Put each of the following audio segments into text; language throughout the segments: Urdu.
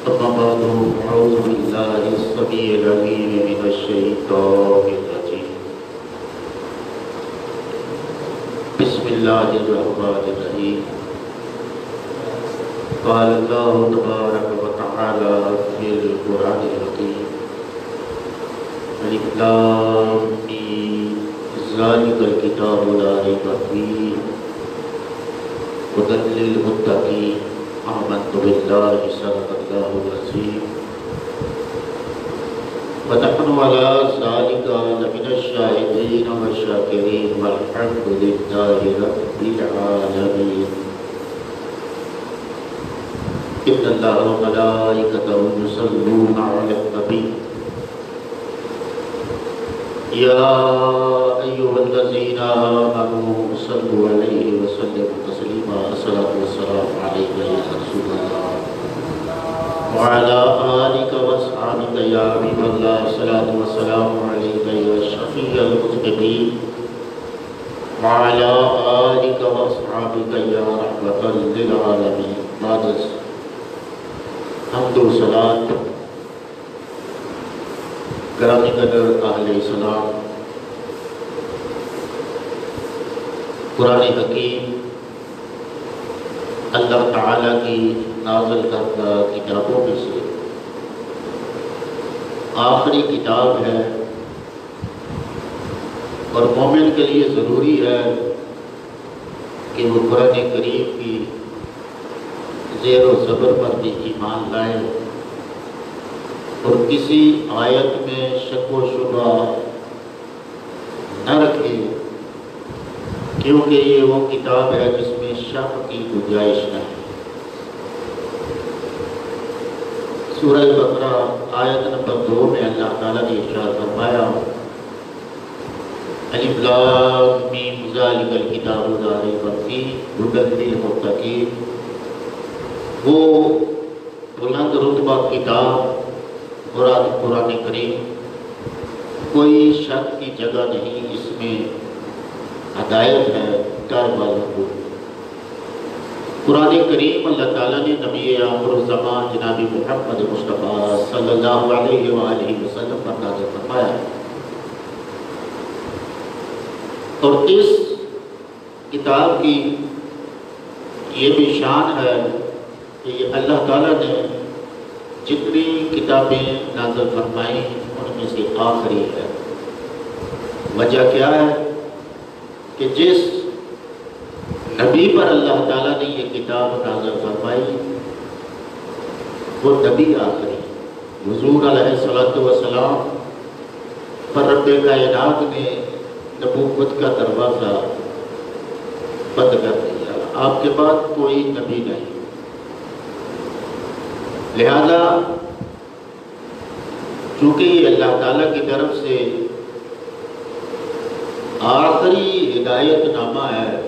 أما بعد أعوذ بالله السميع العليم من الشيطان الرجيم بسم الله الرحمن الرحيم قال الله تبارك وتعالى في القرآن الحكيم ألف لام ميم ذلك الكتاب لا ريب فيه هدى للمتقين آمنت بالله صدق الله العظيم ونحن على ذلك لمن الشاهدين والشاكرين والحمد لله رب العالمين إن الله وملائكته يصلون على النبي يا أيها الذين آمنوا صلوا عليه وسلموا تسليما الصلاة والسلام عليك يا رسول الله وعلى آلك وأصحابك يا حبيب الله الصلاة والسلام عليك يا شفيع المذنبين وعلى آلك وأصحابك يا رحمة للعالمين بعد حمد و صلاة گرامی قدر اہل اسلام، قرآن حکیم اللہ تعالیٰ کی نازل کردہ کتابوں میں سے آخری کتاب ہے، اور مومن کے لیے ضروری ہے کہ وہ قرآن کریم کی زیر و زبر پر بھی ایمان لائے اور کسی آیت میں شک و شبہ نہ رکھے، کیونکہ یہ وہ کتاب ہے جس میں شک کی گنجائش نہیں۔ سورہ بقرہ آیت نمبر 2 میں اللہ تعالیٰ نے ارشاد فرمایا الف لام میم ذالک الکتاب لا ریب فیہ ھدی للمتقین، وہ بلند رتبہ کتاب مراد قرآن کریم، کوئی شک کی جگہ نہیں، اس میں ہدایت ہے ڈر والوں کو۔ قرآن کریم اللہ تعالیٰ نے نبی آخر الزمان جناب محمد مصطفیٰ صلی اللہ علیہ وآلہ وسلم پر نازل فرمایا، اور اس کتاب کی یہ بھی شان ہے کہ یہ اللہ تعالیٰ نے جتنی کتابیں نازل فرمائیں ان میں سے آخری ہے۔ وجہ کیا ہے کہ جس نبی پر اللہ تعالیٰ نے یہ کتاب نازل فرمائی وہ نبی آخری، حضور علیہ السلام پر رب کائنات نے نبوت کا دروازہ بند کر دیا، آپ کے بعد کوئی نبی نہیں۔ لہذا چونکہ یہ اللہ تعالیٰ کی طرف سے آخری ہدایت نامہ ہے،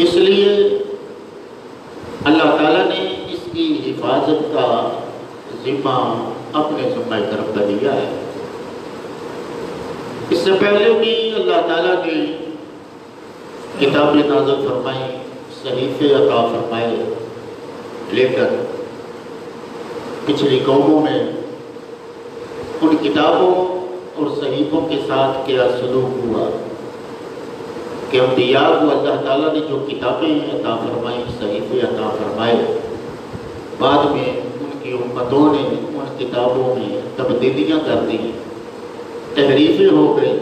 اس لیے اللہ تعالیٰ نے اس کی حفاظت کا ذمہ اپنے ذمہ کرم پر لیا ہے۔ اس سے پہلے بھی اللہ تعالیٰ نے کتابیں نازل فرمائی، صحیفے عطا فرمائے، لیکن پچھلی قوموں میں ان کتابوں اور صحیفوں کے ساتھ کیا سلوک ہوا کہ انبیاء کو اللہ تعالیٰ نے جو کتابیں عطا فرمائیں، صحیفے عطا فرمائے، بعد میں ان کی امتوں نے ان کتابوں میں تبدیلیاں کر دیں، تحریفیں ہو گئی،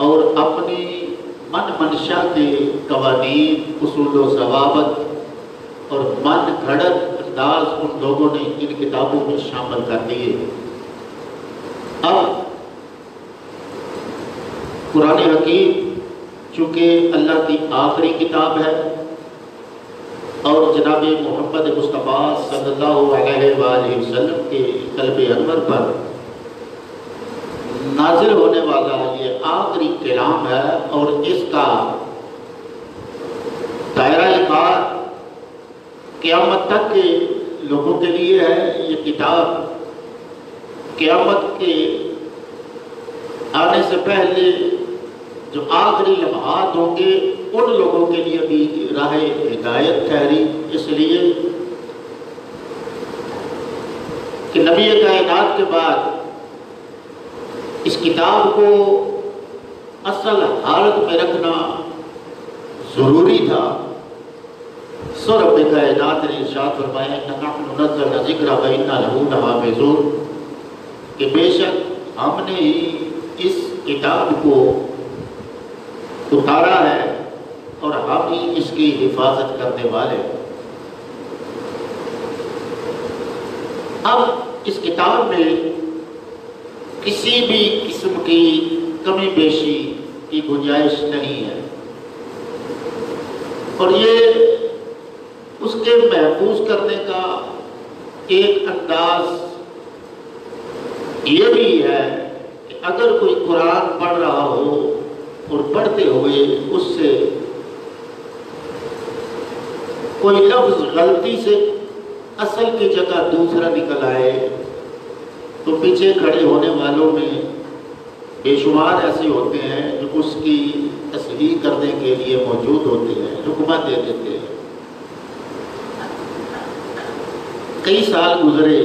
اور اپنی من منشا کے قوانین، اصول و ضوابط اور من گھڑت انداز ان لوگوں نے ان کتابوں میں شامل کر دیے۔ اب قرآن حکیم چونکہ اللہ کی آخری کتاب ہے اور جناب محمد مصطفیٰ صلی اللہ علیہ وآلہ وسلم کے قلب انور پر نازل ہونے والا یہ آخری کلام ہے، اور اس کا دائرہ کار قیامت تک کے لوگوں کے لیے ہے۔ یہ کتاب قیامت کے آنے سے پہلے جو آخری لمحات ہوں گے ان لوگوں کے لیے بھی راہ ہدایت ٹھہری، اس لیے نبی کائنات کے بعد اس کتاب کو اصل حالت میں رکھنا ضروری تھا. سو رب کائنات نے ارشاد فرمایا نحن نزلنا ذکر وإنا لہ لحافظون کہ بے شک ہم نے ہی اس کتاب کو اتارا ہے اور ہم ہی اس کی حفاظت کرنے والے. اب اس کتاب میں کسی بھی قسم کی کمی بیشی کی گنجائش نہیں ہے، اور یہ اس کے محفوظ کرنے کا ایک انداز یہ بھی ہے کہ اگر کوئی قرآن پڑھ رہا ہو اور پڑھتے ہوئے اس سے کوئی لفظ غلطی سے اصل کی جگہ دوسرا نکل آئے تو پیچھے کھڑے ہونے والوں میں بے شمار ایسے ہوتے ہیں جو اس کی تصحیح کرنے کے لیے موجود ہوتے ہیں، حکمت دے دیتے ہیں. کئی سال گزرے،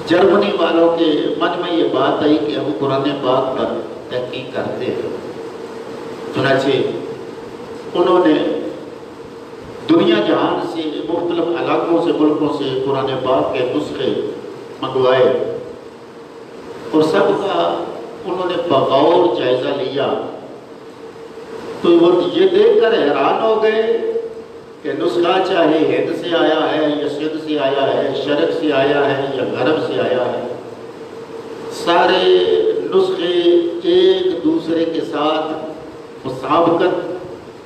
جرمنی والوں کے من میں یہ بات آئی کہ ہم قرآن پاک پر تحقیق کرتے ہیں. چنانچہ انہوں نے دنیا جہان سے مختلف علاقوں سے ملکوں سے قرآن پاک کے نسخے منگوائے اور سب کا انہوں نے بغور جائزہ لیا. تو وہ یہ دیکھ کر حیران ہو گئے کہ نسخہ چاہے ہند سے آیا ہے یا سندھ سے آیا ہے، شرق سے آیا ہے یا غرب سے آیا ہے، سارے نسخے ایک دوسرے کے ساتھ مسابقت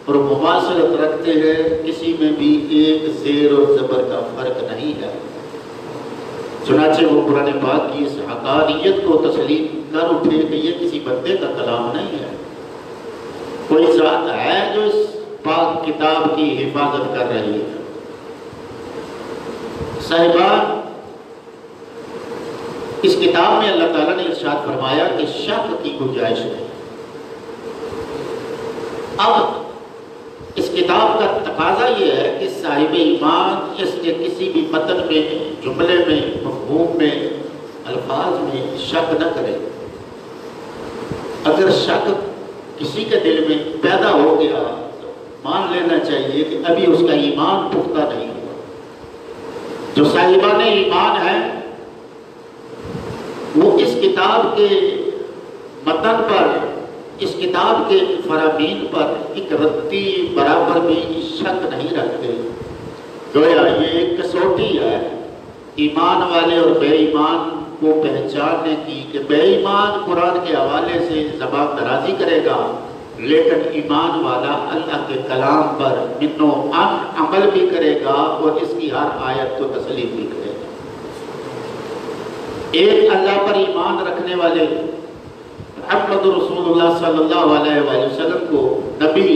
اور مماثلت رکھتے ہیں، کسی میں بھی ایک زیر اور زبر کا فرق نہیں ہے. چنانچہ وہ قرآن پاک کی اس حقانیت کو تسلیم کر اٹھے کہ یہ کسی بندے کا کلام نہیں ہے، کوئی ذات ہے جو اس پاک کتاب کی حفاظت کر رہی ہے. صاحبان، اس کتاب میں اللہ تعالیٰ نے ارشاد فرمایا کہ شک کی گنجائش نہیں. اب اس کتاب کا تقاضا یہ ہے کہ صاحب ایمان اس کے کسی بھی متن میں، جملے میں، مفہوم میں، الفاظ میں شک نہ کرے. اگر شک کسی کے دل میں پیدا ہو گیا تو مان لینا چاہیے کہ ابھی اس کا ایمان پختہ نہیں ہوا. جو صاحبان ایمان ہیں وہ اس کتاب کے متن پر، اس کتاب کے فرامین پر ایک رتی برابر بھی شک نہیں رکھتے. گویا یہ ایک کسوٹی ہے ایمان والے اور بے ایمان کو پہچاننے کی کہ بے ایمان قرآن کے حوالے سے زبان درازی کرے گا، لیکن ایمان والا اللہ کے کلام پر من و عمل بھی کرے گا اور اس کی ہر آیت کو تسلیم بھی کرے گا. ایک اللہ پر ایمان رکھنے والے محمد رسول اللہ صلی اللہ علیہ وآلہ وسلم کو نبی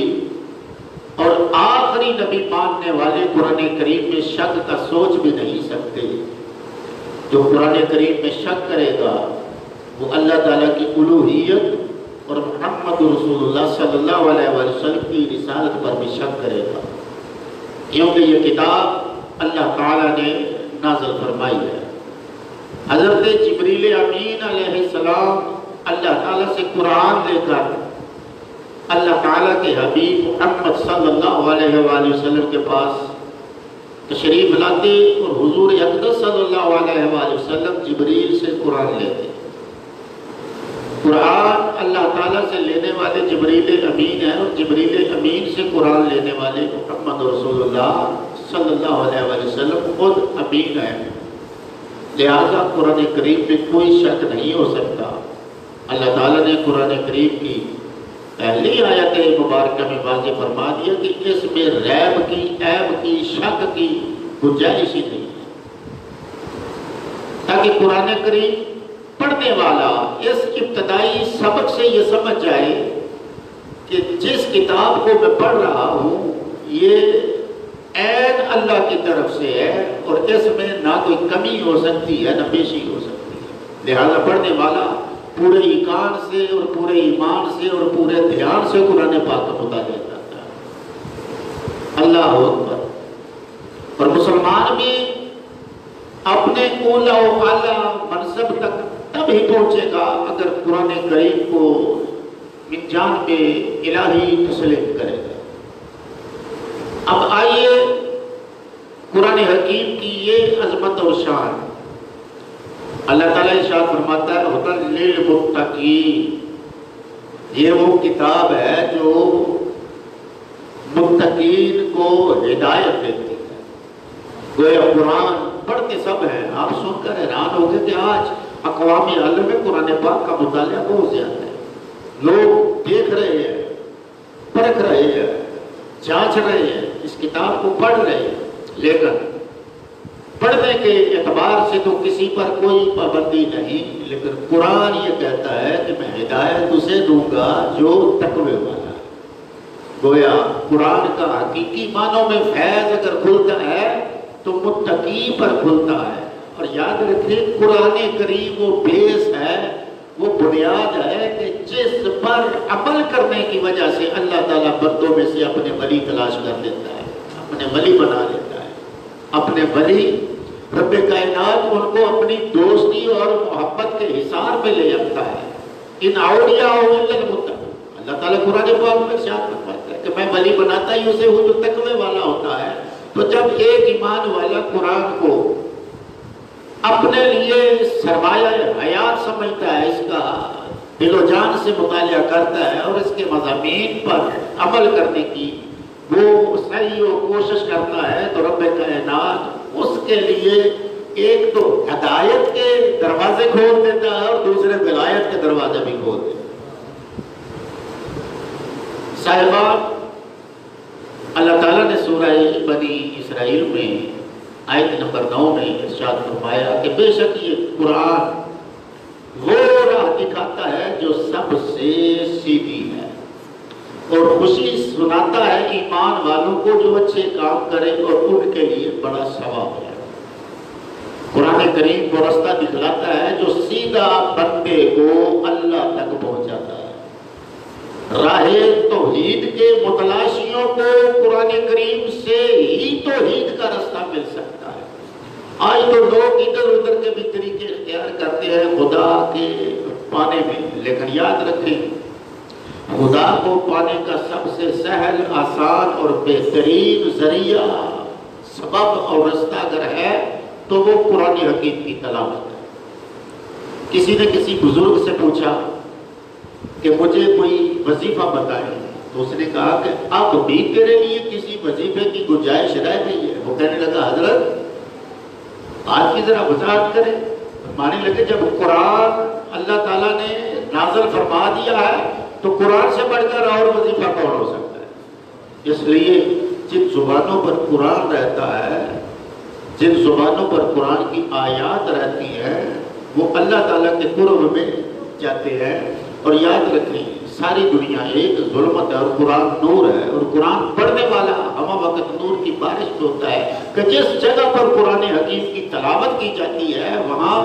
اور آخری نبی ماننے والے قرآن کریم میں شک کا سوچ بھی نہیں سکتے. جو قرآن کریم میں شک کرے گا وہ اللہ تعالیٰ کی الوہیت اور محمد رسول اللہ صلی اللہ علیہ وآلہ وسلم کی رسالت پر بھی شک کرے گا، کیونکہ یہ کتاب اللہ تعالیٰ نے نازل فرمائی ہے. حضرت جبریل امین علیہ السلام اللہ تعالیٰ سے قرآن لے کر اللہ تعالیٰ کے حبیب محمد صلی اللہ علیہ وآلہ وسلم کے پاس تشریف لاتے اور حضور اقدس صلی اللہ علیہ وآلہ وسلم جبریل سے قرآن لیتے. قرآن اللہ تعالیٰ سے لینے والے جبریل امین ہیں اور جبریل امین سے قرآن لینے والے محمد رسول اللہ صلی اللہ علیہ وآلہ وسلم خود امین ہیں. لہذا قرآن کریم میں کوئی شک نہیں ہو سکتا. اللہ تعالیٰ نے قرآن کریم کی پہلی آیت مبارکہ میں واضح فرما دیا کہ اس میں ریب کی، عیب کی، شک کی گنجائش ہی نہیں ہے، تاکہ قرآن کریم پڑھنے والا اس ابتدائی سبق سے یہ سمجھ جائے کہ جس کتاب کو میں پڑھ رہا ہوں یہ عین اللہ کی طرف سے ہے اور اس میں نہ کوئی کمی ہو سکتی ہے نہ بیشی ہو سکتی ہے. لہذا پڑھنے والا پورے ایقان سے اور پورے ایمان سے اور پورے دھیان سے قرآن پاک کا مطالعہ کرتا ہے. اللہ اکبر. اور مسلمان بھی اپنے اولا و اعلیٰ منصب تک تب ہی پہنچے گا اگر قرآن کریم کو من جانب الہی تسلیم کرے گا۔ اب آئیے قرآن حکیم کی یہ عظمت اور شان۔ اللہ تعالیٰ ارشاد فرماتا ہے ھدی للمتقین، یہ وہ کتاب ہے جو متقین کو ہدایت دیتی ہے۔ گویا قرآن پڑھتے سب ہیں، آپ سن کر حیران ہو گئے کہ آج اقوام عالم میں قرآن پاک کا مطالعہ بہت زیادہ ہے۔ لوگ دیکھ رہے ہیں، پرکھ رہے ہیں، جانچ رہے ہیں، اس کتاب کو پڑھ رہے ہیں، لیکن پڑھنے کے اعتبار سے تو کسی پر کوئی پابندی نہیں، لیکن قرآن یہ کہتا ہے کہ میں ہدایت اسے دوں گا جو تقوی والا ہے۔ گویا قرآن کا حقیقی معنوں میں فیض اگر کھلتا ہے تو متقی پر کھلتا ہے۔ اور یاد رکھیں قرآن کریم وہ بیس ہے، وہ بنیاد ہے کہ جس پر عمل کرنے کی وجہ سے اللہ تعالیٰ بندوں میں سے اپنے ولی تلاش کر لیتا ہے، اپنے ولی بنا لیتا ہے۔ اپنے ولی رب کائنات ان کو اپنی دوستی اور محبت کے حصار میں لے جاتا ہے۔ ان اولیاء الا المتقون، اللہ تعالیٰ قرآن پاک میں ارشاد فرماتا ہے کہ میں ولی بناتا ہی اسے ہوں جو تقوی والا ہوتا ہے۔ تو جب ایک ایمان والا قرآن کو اپنے لیے سرمایہ حیات سمجھتا ہے، اس کا دل و جان سے مطالعہ کرتا ہے اور اس کے مضامین پر عمل کرنے کی وہ صحیح و کوشش کرتا ہے، تو رب کائنات اس کے لیے ایک تو ہدایت کے دروازے کھول دیتا ہے اور دوسرے ولایت کے دروازے بھی کھول دیتا ہے۔ صاحبان، اللہ تعالیٰ نے سورہ بنی اسرائیل میں آیت نمبر 9 میں ارشاد فرمایا کہ بے شک یہ قرآن وہ راہ دکھاتا ہے جو سب سے سیدھی ہے، اور خوشی سناتا ہے ایمان والوں کو جو اچھے کام کرے اور ان کے لیے بڑا ثواب ہے۔ قرآن کریم کو راستہ دکھلاتا ہے جو سیدھا بندے کو اللہ تک پہنچاتا ہے۔ راہ توحید کے متلاشیوں کو قرآن کریم سے ہی توحید کا راستہ مل سکتا ہے۔ آج تو لوگ ادھر ادھر کے بھی طریقے اختیار کرتے ہیں خدا کے پانے میں، لیکن یاد رکھیں خدا کو پانے کا سب سے سہل، آسان اور بہترین ذریعہ، سبب اور رستہ اگر ہے تو وہ قرآن حکیم کی تلاوت ہے۔ کسی نے کسی بزرگ سے پوچھا کہ مجھے کوئی وظیفہ بتائیں، تو اس نے کہا کہ اب بھی تیرے لیے کسی وظیفے کی گنجائش رہ گئی ہے؟ وہ کہنے لگا حضرت بات کی ذرا وضاحت کریں۔ ماننے لگے جب قرآن اللہ تعالیٰ نے نازل فرما دیا ہے تو قرآن سے بڑھ کر اور وظیفہ کون ہو سکتا ہے؟ اس لیے جن زبانوں پر قرآن رہتا ہے، جن زبانوں پر قرآن کی آیات رہتی ہیں، وہ اللہ تعالیٰ کے قرب میں جاتے ہیں۔ اور یاد رکھیں ساری دنیا ایک ظلمت ہے اور قرآن نور ہے، اور قرآن پڑھنے والا ہمہ وقت نور کی بارش میں ہوتا ہے کہ جس جگہ پر قرآن حکیم کی تلاوت کی جاتی ہے وہاں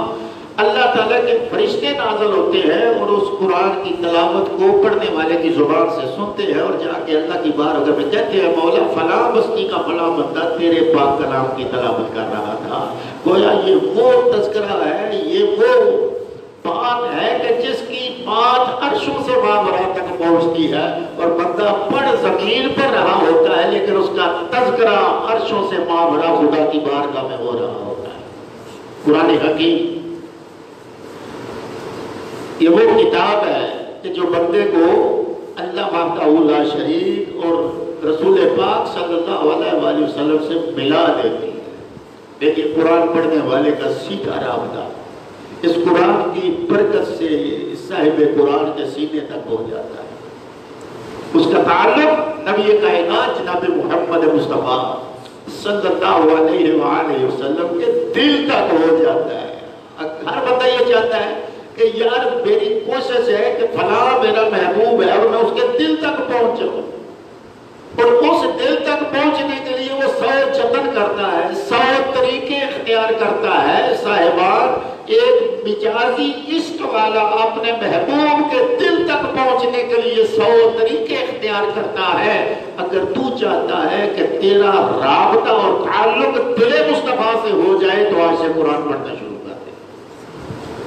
اللہ تعالیٰ کے فرشتے نازل ہوتے ہیں اور اس قرآن کی تلاوت کو پڑھنے والے کی زبان سے سنتے ہیں، اور جا کے اللہ کی بارگاہ میں کہتے ہیں مولا فلاں بستی کا فلاں بندہ تیرے پاک کلام کی تلاوت کر رہا تھا۔ گویا یہ وہ تذکرہ ہے، یہ وہ بات ہے کہ جس کی بات عرشوں سے ماورا تک پہنچتی ہے، اور بندہ پڑھ زمین پر رہا ہوتا ہے لیکن اس کا تذکرہ عرشوں سے ماورا خدا کی بارگاہ میں ہو رہا ہوتا ہے۔ قرآن حکیم یہ وہ کتاب ہے کہ جو بندے کو اللہ وحدہ لا شریک اور رسول پاک صلی اللہ علیہ وآلہ وسلم سے ملا دیتی ہے۔ لیکن قرآن پڑھنے والے کا سیدھا رابطہ اس قرآن کی برکت سے صاحب قرآن کے سینے تک ہو جاتا ہے۔ اس کا تعلق نبی کائنات جناب محمد مصطفیٰ صلی اللہ علیہ وآلہ وسلم کے دل تک ہو جاتا ہے۔ ہر بندہ یہ چاہتا ہے کہ یار میری کوشش ہے کہ فلاں میرا محبوب ہے اور میں اس کے دل تک پہنچ جاؤں، اور اس دل تک پہنچنے کے لیے وہ 100 جتن کرتا ہے، 100 طریقے اختیار کرتا ہے۔ صاحبان، ایک مجازی عشق والا اپنے محبوب کے دل تک پہنچنے کے لیے 100 طریقے اختیار کرتا ہے۔ اگر تو چاہتا ہے کہ تیرا رابطہ اور تعلق دل مصطفیٰ صفحہ سے ہو جائے تو آج سے قرآن پڑھنا شروع کر دے.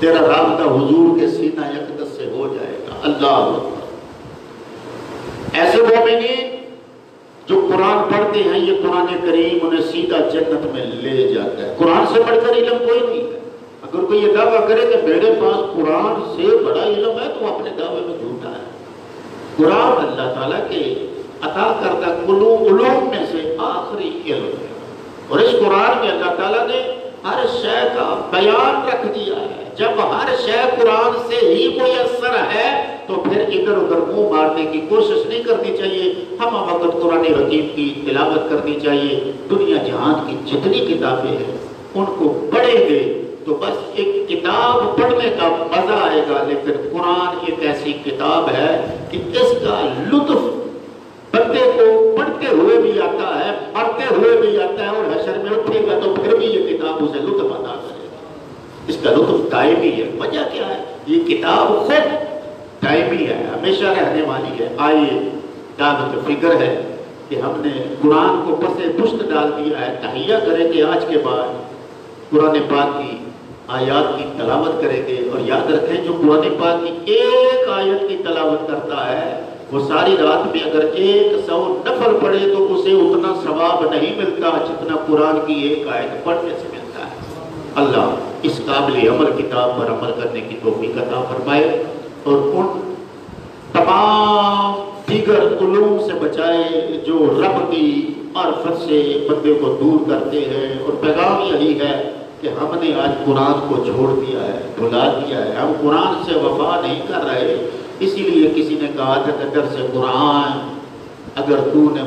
تیرا رابطہ حضور کے سینہ اقدس سے ہو جائے گا. اللہ اکبر. ایسے مومنین جو قرآن پڑھتے ہیں یہ قرآن کریم انہیں سیدھا جنت میں لے جاتا ہے. قرآن سے بڑھ کر علم کوئی نہیں ہے. اگر کوئی یہ دعویٰ کرے کہ میرے پاس قرآن سے بڑا علم ہے تو اپنے دعوے میں جھوٹا ہے. قرآن اللہ تعالیٰ کے عطا کردہ علوم میں سے آخری علم ہے، اور اس قرآن میں اللہ تعالیٰ نے ہر شے کا بیان رکھ دیا ہے. جب ہر شے قرآن سے ہی میسر ہے تو پھر ادھر ادھر منہ مارنے کی کوشش نہیں کرنی چاہیے. ہم وقت قرآن حکیم کی تلاوت کرنی چاہیے. دنیا جہان کی جتنی کتابیں ہیں ان کو پڑھیں گے تو بس ایک کتاب پڑھنے کا مزہ آئے گا، لیکن قرآن ایک ایسی کتاب ہے کہ اس کا لطف بندے کو پڑھتے ہوئے بھی آتا ہے، پڑھتے ہوئے بھی آتا ہے، اور حشر میں اٹھے گا تو پھر بھی یہ کتاب اسے لطف عطا کرے گا. اس کا لطف دائمی ہے. وجہ کیا ہے؟ یہ کتاب خود دائمی ہے، ہمیشہ رہنے والی ہے. آئیے دعوت فکر ہے کہ ہم نے قرآن کو پسے پشت ڈال دیا ہے. تحیہ کریں کہ آج کے بعد قرآن پاک کی آیات کی تلاوت کریں گے، اور یاد رکھیں جو قرآن پاک کی ایک آیت کی تلاوت کرتا ہے وہ ساری رات میں اگر 100 نفل پڑھے تو اسے اتنا ثواب نہیں ملتا جتنا قرآن کی ایک آیت پڑھنے سے ملتا ہے. اللہ اس قابل عمل کتاب پر عمل کرنے کی توفیق عطا فرمائے، اور ان تمام دیگر علوم سے بچائے جو رب کی معرفت سے بندے کو دور کرتے ہیں. اور پیغام یہی ہے کہ ہم نے آج قرآن کو چھوڑ دیا ہے، بھلا دیا ہے. ہم قرآن سے وفا نہیں کر رہے. اسی لیے کسی نے کہا تھا کہ در سے قرآن اگر تو نے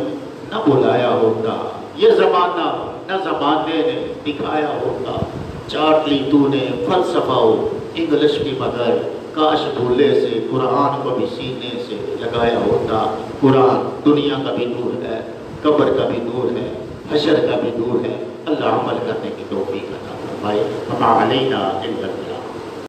نہ بلایا ہوتا، یہ زمانہ نہ زمانے نے دکھایا ہوتا. چاٹ لی تو نے فلسفہ انگلش کی مگر، کاش بھولے سے قرآن کو بھی سینے سے لگایا ہوتا. قرآن دنیا کا بھی نور ہے، قبر کا بھی نور ہے، حشر کا بھی نور ہے. اللہ عمل کرنے کی توفیق عطا فرمائے. وما علینا الا